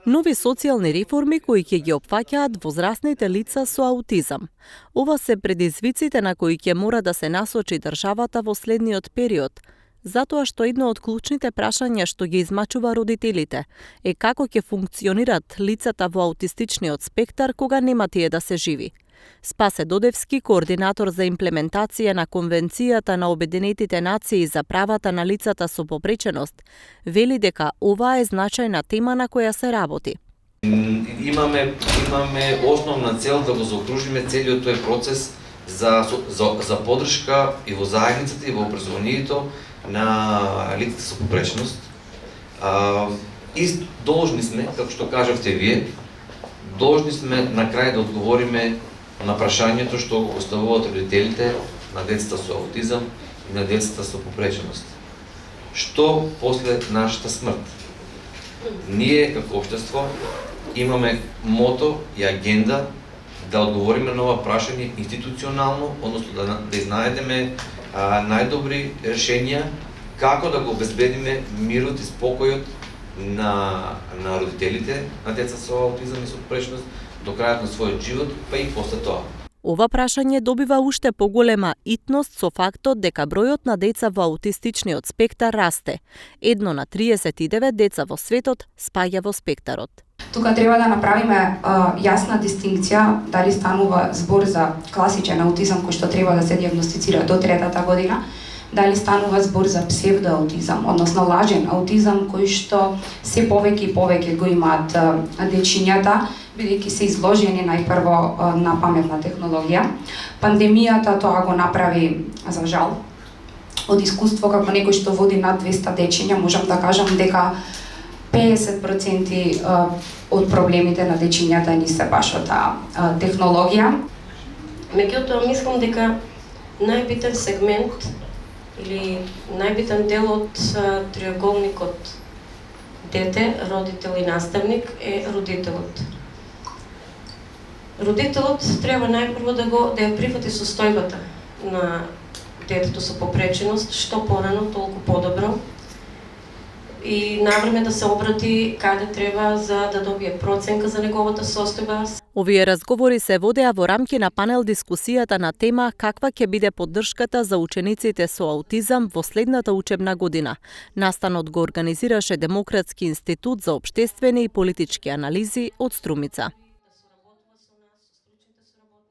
Нови социјални реформи кои ќе ги опфаќаат возрастните лица со аутизам. Ова се предизвиците на кои ќе мора да се насочи државата во следниот период, затоа што едно од клучните прашања што ги измачува родителите е како ќе функционират лицата во аутистичниот спектар кога нема тие да се живи. Спасе Додевски, координатор за имплементација на Конвенцијата на Обединетите нации за правата на лицата со попреченост, вели дека оваа е значајна тема на која се работи. Имаме основна цел да го заокружиме целиот тој процес за поддршка и во заедницата и во образованието на лицата со попреченост. И должни сме, како што кажавте вие, должни сме на крај да одговориме на прашањето што го поставуваат родителите на децата со аутизам и на децата со попреченост. Што после нашата смрт? Ние како општество имаме мото и агенда да одговориме на ова прашање институционално, односно да изнајдеме најдобри решенија како да го обезбедиме мирот и спокојот на родителите на деца со аутизам и со попреченост до крајот на својот живот, па и после тоа. Ова прашање добива уште поголема итност со фактот дека бројот на деца во аутистичниот спектар расте. 1 на 39 деца во светот спаѓа во спектарот. Тука треба да направиме јасна дистинкција дали станува збор за класичен аутизам кој што треба да се дијагностицира до 3-та година, дали станува збор за псевдоаутизам, односно лажен аутизам кој што се повеќе и повеќе го имаат дечињата, бидејќи се изложени најпрво на паметна технологија. Пандемијата тоа го направи, за жал, од искуство како некој што води над 200 дечиња, можам да кажам дека 50% од проблемите на дечињата ни се баш од таа технологија. Меѓутоа, мислам дека најбитен сегмент или најбитен дел од триаголникот дете, родител и наставник е родителот. Родителот треба најпрво да ја прифати состојбата на детето со попреченост, што порано толку подобро, и навреме да се обрати каде треба за да добие проценка за неговата состојба. Овие разговори се водеа во рамки на панел дискусијата на тема каква ќе биде поддршката за учениците со аутизам во следната учебна година. Настанот го организираше Демократски институт за општествени и политички анализи од Струмица.